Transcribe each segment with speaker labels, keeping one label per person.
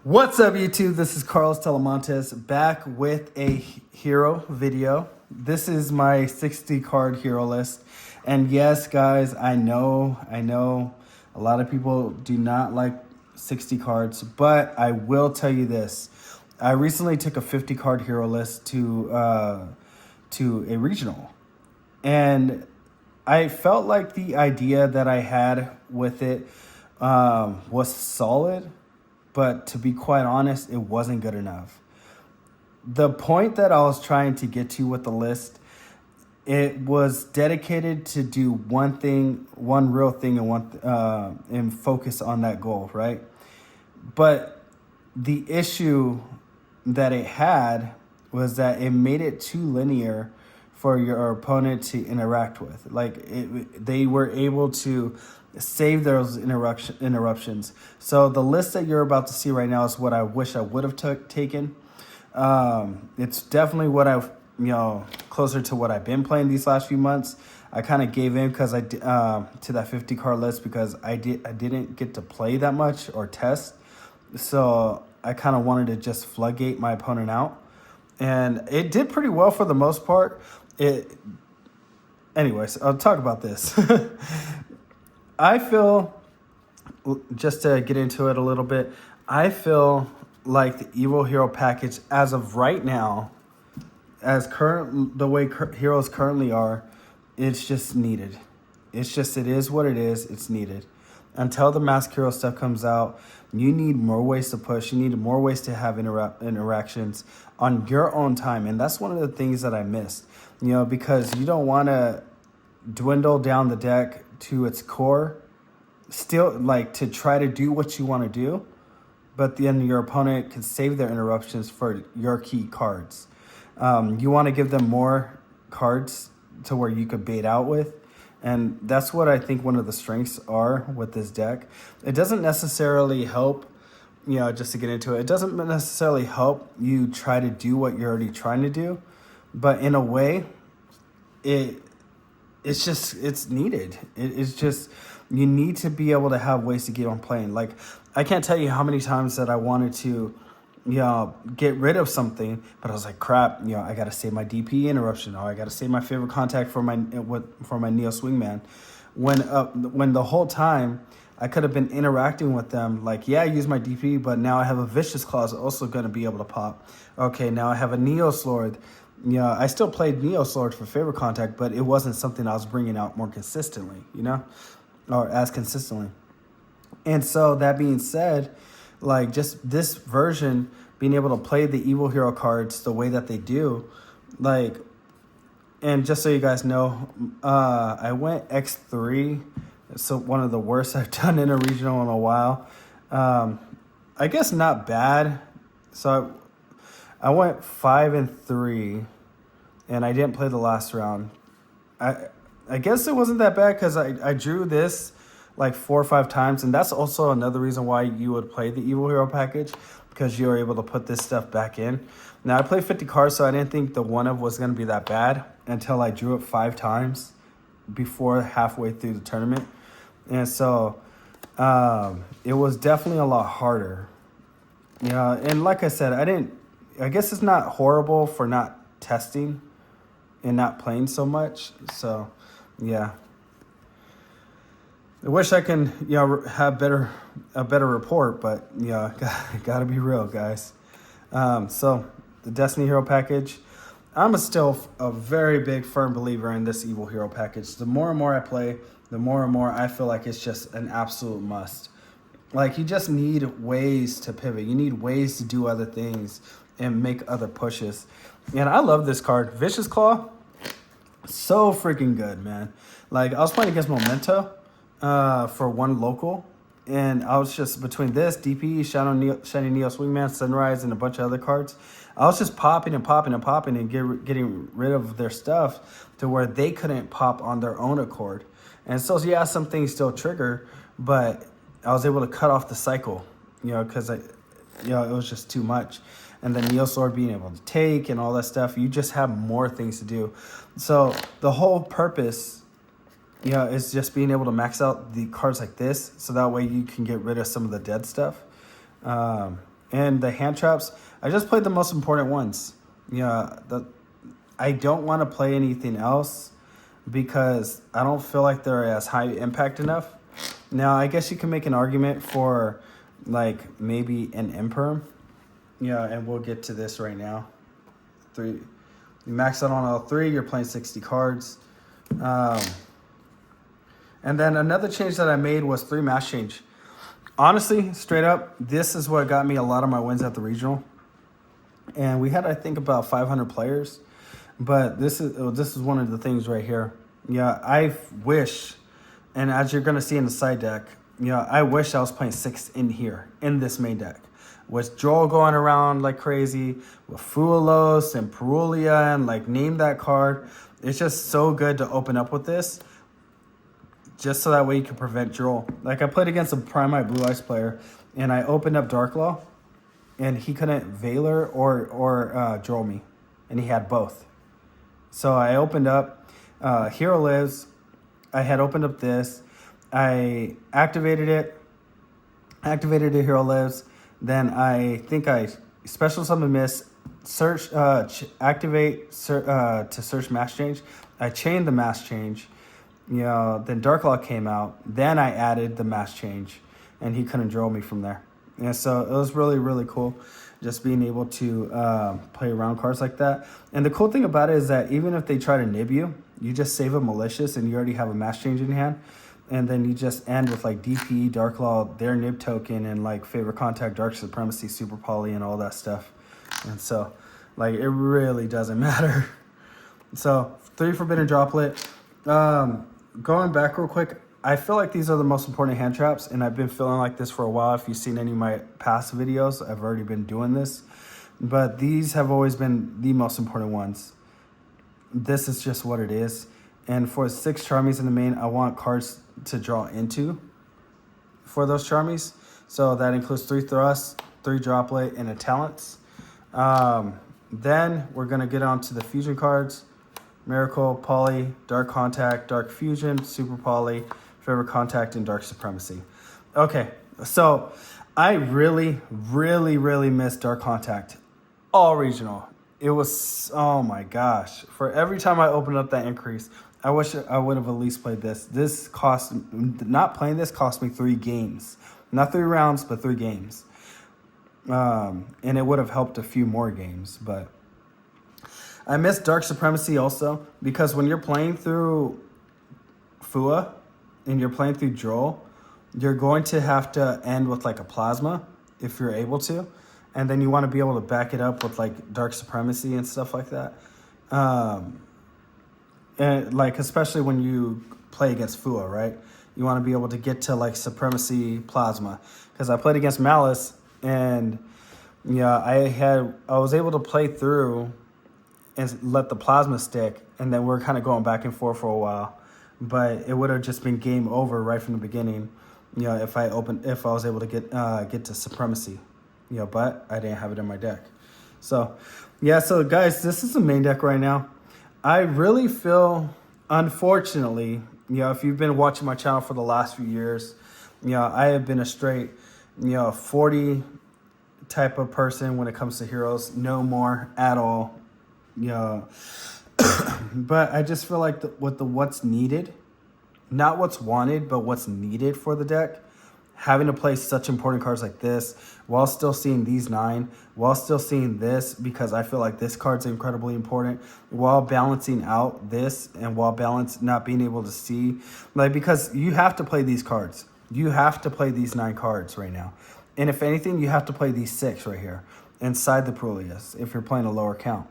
Speaker 1: What's up, YouTube? This is Carlos Talamantes back with a hero video. This is my 60 card hero list. And yes, guys, I know a lot of people do not like 60 cards, but I will tell you this. I recently took a 50 card hero list to a regional. And I felt like the idea that I had with it was solid, but to be quite honest, it wasn't good enough. The point that I was trying to get to with the list, it was dedicated to do one thing, one real thing, and focus on that goal, right? But the issue that it had was that it made it too linear for your opponent to interact with. They were able to save those interruptions. So the list that you're about to see right now is what I wish I would have taken. It's definitely what I've, closer to what I've been playing these last few months. I kind of gave in because to that 50 card list because I didn't get to play that much or test. So I kind of wanted to just floodgate my opponent out. And it did pretty well for the most part. Anyways, I'll talk about this. I feel, just to get into it a little bit, I feel like the Evil Hero package, as of right now, the way heroes currently are, it's just needed. It is what it is. It's needed. Until the Mask Hero stuff comes out, you need more ways to push. You need more ways to have interactions on your own time. And that's one of the things that I missed, because you don't want to dwindle down the deck to its core, still like to try to do what you want to do, but then your opponent can save their interruptions for your key cards. You want to give them more cards to where you could bait out with. And that's what I think one of the strengths are with this deck. It doesn't necessarily help, just to get into it, it doesn't necessarily help you try to do what you're already trying to do. But in a way, it's needed. It's just, you need to be able to have ways to get on playing. Like, I can't tell you how many times that I wanted to, get rid of something, but I was like, crap, I got to save my DP interruption, or I got to save my favorite contact for my Neo Swingman. When the whole time I could have been interacting with them, like, yeah, I use my DP, but now I have a Vicious Claws also going to be able to pop. Okay, now I have a Neo Sword. I still played Neo Sword for favorite contact, but it wasn't something I was bringing out more consistently, or as consistently. And so that being said, like, just this version, being able to play the Evil Hero cards the way that they do, like, and just so you guys know, I went X3, so one of the worst I've done in a regional in a while. I guess not bad. So I went 5-3, and I didn't play the last round. I guess it wasn't that bad because I drew this like 4 or 5 times, and that's also another reason why you would play the Evil Hero package, because you were able to put this stuff back in. Now, I played 50 cards, so I didn't think the one-of was going to be that bad until I drew it 5 times before halfway through the tournament. And so it was definitely a lot harder. And like I said, I guess it's not horrible for not testing and not playing so much. So, yeah. I wish I can, have a better report, but gotta be real, guys. So the Destiny Hero package, I'm still a very big firm believer in this Evil Hero package. The more and more I play, the more and more I feel like it's just an absolute must. Like, you just need ways to pivot. You need ways to do other things and make other pushes. And I love this card. Vicious Claw, so freaking good, man. Like, I was playing against Memento for one local, and I was just between this, DP, Shiny Neo Swingman, Sunrise, and a bunch of other cards. I was just popping and getting rid of their stuff to where they couldn't pop on their own accord. And so, yeah, some things still trigger, but I was able to cut off the cycle, because it was just too much. And then Neo Sword being able to take and all that stuff, you just have more things to do. So the whole purpose, is just being able to max out the cards like this, so that way you can get rid of some of the dead stuff. And the hand traps, I just played the most important ones. Yeah, I don't want to play anything else because I don't feel like they're as high impact enough. Now, I guess you can make an argument for like maybe an imperm. Yeah, and we'll get to this right now. You max out on all three, you're playing 60 cards. And then another change that I made was 3 mass change. Honestly, straight up, this is what got me a lot of my wins at the regional. And we had, I think, about 500 players. But this is one of the things right here. Yeah, I wish, and as you're going to see in the side deck, yeah, I wish I was playing 6 in here, in this main deck. With Joel going around like crazy, with Fuelos and Perulia, and like name that card. It's just so good to open up with this, just so that way you can prevent Joel. Like I played against a Prime Eye Blue Eyes player, and I opened up Dark Law, and he couldn't Valor or Joel me, and he had both. So I opened up Hero Lives. I had opened up this. I activated it. Activated the Hero Lives. Then I think I special summon miss, search, activate to search mass change. I chained the mass change. Then Dark Law came out. Then I added the mass change, and he couldn't draw me from there. And so it was really, really cool just being able to play around cards like that. And the cool thing about it is that even if they try to nib you, you just save a malicious and you already have a mass change in hand. And then you just end with like DP, Dark Law, their nib token, and like Favorite Contact, Dark Supremacy, Super Poly, and all that stuff. And so, like, it really doesn't matter. So, 3 Forbidden Droplet. Going back real quick, I feel like these are the most important hand traps, and I've been feeling like this for a while. If you've seen any of my past videos, I've already been doing this. But these have always been the most important ones. This is just what it is. And for 6 Charmies in the main, I want cards to draw into for those Charmies. So that includes 3 Thrusts, 3 Droplet, and a Talents. Then we're going to get on to the fusion cards. Miracle, Poly, Dark Contact, Dark Fusion, Super Poly, Favorite Contact, and Dark Supremacy. Okay, so I really, really, really missed Dark Contact. All regional. It was, oh my gosh. For every time I opened up that increase, I wish I would have at least played this. Not playing this cost me 3 games. Not 3 rounds, but 3 games. And it would have helped a few more games, but I missed Dark Supremacy also because when you're playing through Fua and you're playing through Joel, you're going to have to end with like a Plasma if you're able to. And then you want to be able to back it up with like Dark Supremacy and stuff like that. And like, especially when you play against Fua, right? You want to be able to get to like Supremacy Plasma. Because I played against Malice and I was able to play through and let the Plasma stick, and then we're kind of going back and forth for a while. But it would have just been game over right from the beginning, if I was able to get to Supremacy, but I didn't have it in my deck. So, so guys, this is the main deck right now. I really feel, unfortunately, if you've been watching my channel for the last few years, I have been a straight, 40 type of person when it comes to heroes, no more at all. But I just feel like what's needed, not what's wanted, but what's needed for the deck, having to play such important cards like this while still seeing these 9, while still seeing this, because I feel like this card's incredibly important, while balancing out this and while not being able to see, like, because you have to play these cards. You have to play these 9 cards right now. And if anything, you have to play these 6 right here inside the Perulias if you're playing a lower count.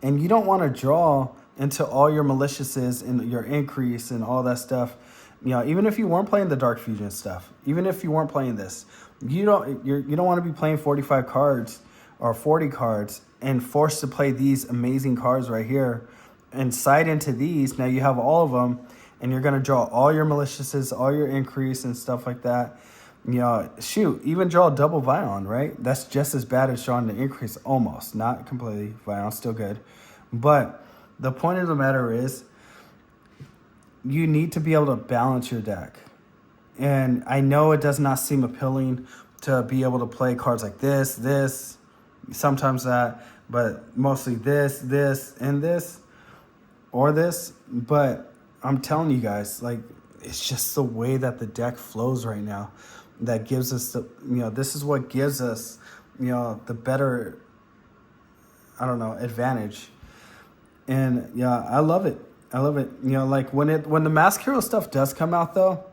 Speaker 1: And you don't want to draw into all your maliciouses and your increase and all that stuff. Even if you weren't playing the Dark Fusion stuff, even if you weren't playing this, you don't want to be playing 45 cards or 40 cards and forced to play these amazing cards right here and side into these. Now you have all of them, and you're going to draw all your maliciouses, all your increase and stuff like that. Even draw a double Vion, right? That's just as bad as drawing the increase, almost. Not completely. Vion's still good. But the point of the matter is, you need to be able to balance your deck. And I know it does not seem appealing to be able to play cards like this, sometimes that, but mostly this, and this, or this. But I'm telling you guys, like, it's just the way that the deck flows right now that gives us the, this is what gives us, the better, I don't know, advantage. And yeah, I love it. I love it. Like when the Mask Hero stuff does come out though,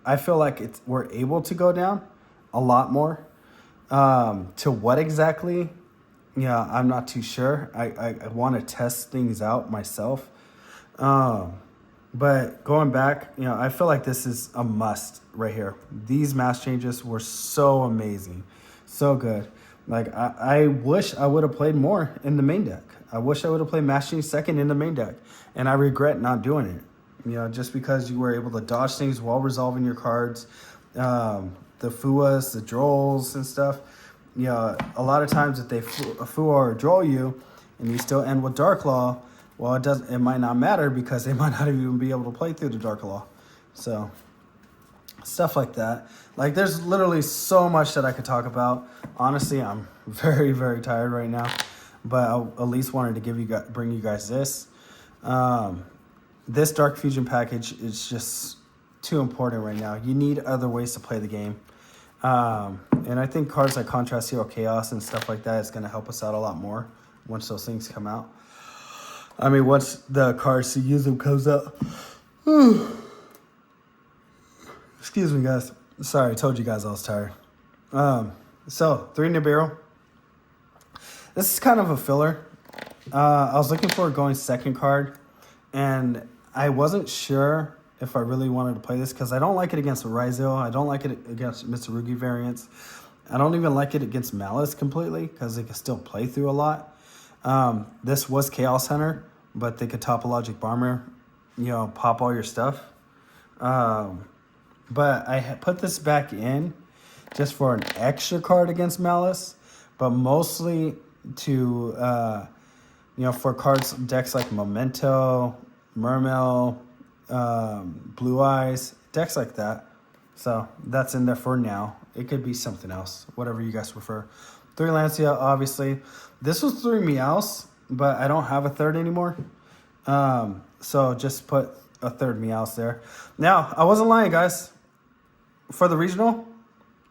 Speaker 1: I feel like we're able to go down a lot more. To what exactly? Yeah, I'm not too sure. I want to test things out myself. But going back, I feel like this is a must right here. These mask changes were so amazing. So good. Like, I wish I would have played more in the main deck. I wish I would have played Mask Change second in the main deck. And I regret not doing it. Just because you were able to dodge things while resolving your cards. The Fuas, the Drolls and stuff. A lot of times if they Fua or Droll you and you still end with Dark Law, well, it might not matter because they might not even be able to play through the Dark Law. So, stuff like that. Like, there's literally so much that I could talk about. Honestly, I'm very, very tired right now. But I at least wanted to bring you guys this. This Dark Fusion package is just too important right now. You need other ways to play the game. And I think cards like Contrast Hero Chaos and stuff like that is going to help us out a lot more once those things come out. I mean, once the cards to use them comes out. Excuse me, guys. Sorry, I told you guys I was tired. So, 3 Nibiru. This is kind of a filler. I was looking for a going second card, and I wasn't sure if I really wanted to play this because I don't like it against Ryzel. I don't like it against Mitsurugi variants. I don't even like it against Malice completely because it can still play through a lot. This was Chaos Hunter, but they could Topologic Bomber, pop all your stuff. But I put this back in just for an extra card against Malice, but mostly to, for cards, decks like Memento, Mermail, Blue Eyes, decks like that. So that's in there for now. It could be something else, whatever you guys prefer. 3 Lancia, obviously. This was 3 Meows, but I don't have a third anymore. So just put a third Meows there. Now, I wasn't lying, guys. For the regional,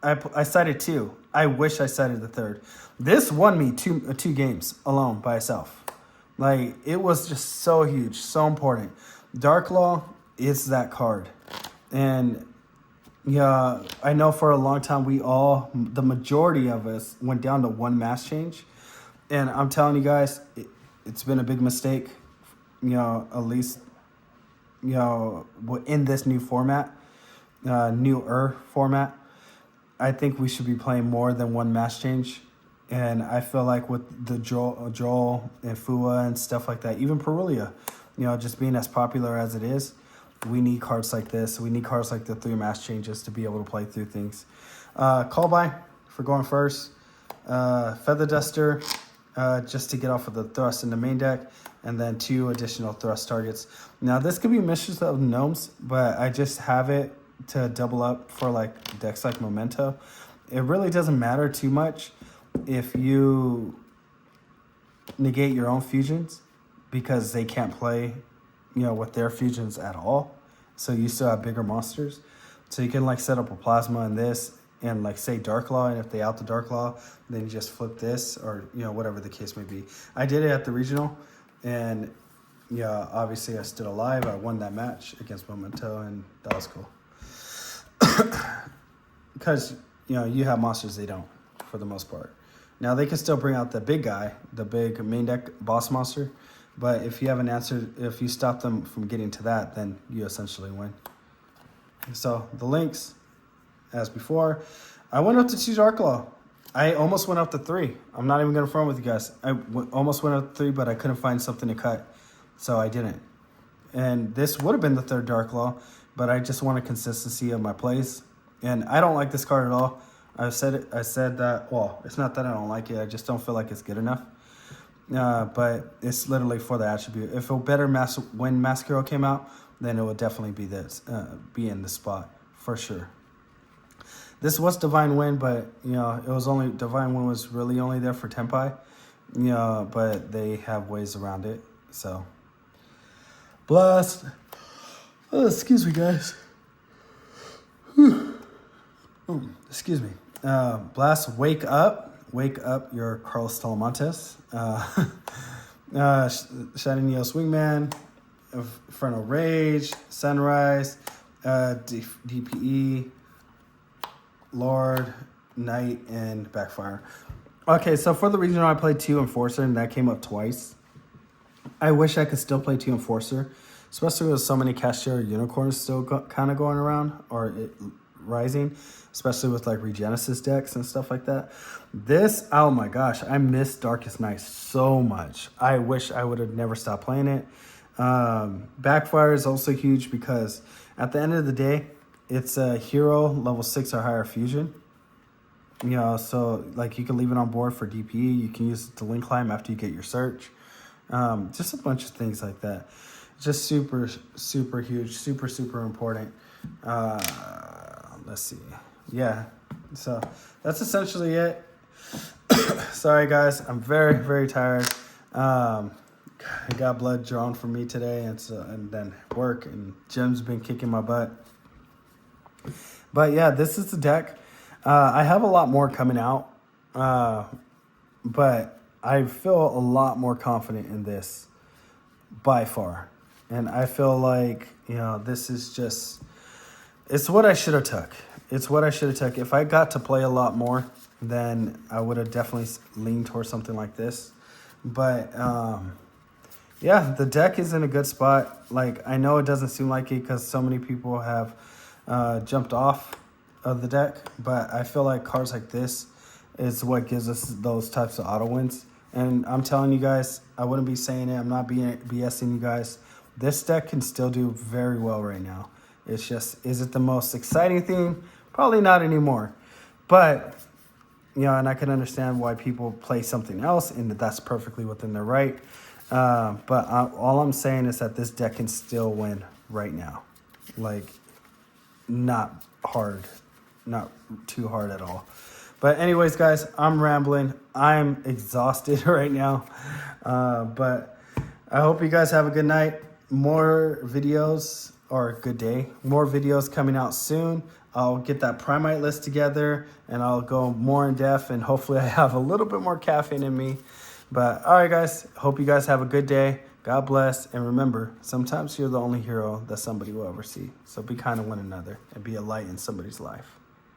Speaker 1: I cited 2. I wish I cited the third. This won me two games alone by itself. Like, it was just so huge, so important. Dark Law is that card. And yeah, I know for a long time the majority of us went down to 1 mask change. And I'm telling you guys, it's been a big mistake, at least, in this new format, newer format. I think we should be playing more than 1 mask change. And I feel like with the Joel and Fua and stuff like that, even Perulia, just being as popular as it is, we need cards like this. We need cards like the 3 mask changes to be able to play through things. Call by for going first. Feather Duster, just to get off of the thrust in the main deck. And then 2 additional thrust targets. Now, this could be Mistress of Gnomes, but I just have it to double up for like decks like Memento. It really doesn't matter too much if you negate your own fusions because they can't play, with their fusions at all. So you still have bigger monsters. So you can like set up a Plasma in this and like say Dark Law, and if they out the Dark Law, then you just flip this or, whatever the case may be. I did it at the regional, and yeah, obviously I stood alive. I won that match against Memento, and that was cool. Because, you have monsters they don't, for the most part. Now, they can still bring out the big guy, the big main deck boss monster. But if you have an answer, if you stop them from getting to that, then you essentially win. So, the links, as before, I went up to 2 Dark Law. I almost went up to 3. I'm not even going to front with you guys. Almost went up to 3, but I couldn't find something to cut. So, I didn't. And this would have been the 3rd Dark Law, but I just wanted consistency of my plays. And I don't like this card at all. I said that, well, it's not that I don't like it. I just don't feel like it's good enough. But it's literally for the attribute. If a better when Mask Hero came out, then it would definitely be this, be in the spot for sure. This was Divine Wind, but it was only Divine Wind was really only there for Tenpai. But they have ways around it. So Blast. Oh, excuse me, guys. Oh, excuse me. Blast, wake up. Wake up your Carlos Talamantes. Shining Neos Wingman. Infernal Rage. Sunrise. DPE. Lord. Knight. And Backfire. Okay, so for the reason I played 2 Enforcer and that came up twice. I wish I could still play 2 Enforcer. Especially with so many Cashier Unicorns still kind of going around. Or rising. Especially with like Regenesis decks and stuff like that. This, oh my gosh, I miss Darkest Night so much. I wish I would have never stopped playing it. Backfire is also huge because at the end of the day, it's a hero level 6 or higher fusion. So like you can leave it on board for DPE. You can use it to link climb after you get your search. Just a bunch of things like that. Just super, super huge, super, super important. Let's see. Yeah, so that's essentially it. Sorry, guys. I'm very, very tired. I got blood drawn from me today, and then work, and Jim's been kicking my butt. But yeah, this is the deck. I have a lot more coming out, but I feel a lot more confident in this by far. And I feel like, this is just, it's what I should have took. It's what I should have took. If I got to play a lot more, then I would have definitely leaned towards something like this. But, yeah, the deck is in a good spot. Like, I know it doesn't seem like it because so many people have jumped off of the deck. But I feel like cards like this is what gives us those types of auto wins. And I'm telling you guys, I wouldn't be saying it. I'm not BSing you guys. This deck can still do very well right now. It's just, is it the most exciting thing? Probably not anymore. But, and I can understand why people play something else, and that's perfectly within their right. But all I'm saying is that this deck can still win right now. Like, not hard. Not too hard at all. But anyways, guys, I'm rambling. I'm exhausted right now. But I hope you guys have a good night. More videos, or a good day. More videos coming out soon. I'll get that Primite list together, and I'll go more in depth, and hopefully I have a little bit more caffeine in me. But all right, guys, hope you guys have a good day. God bless. And remember, sometimes you're the only hero that somebody will ever see. So be kind to one another and be a light in somebody's life.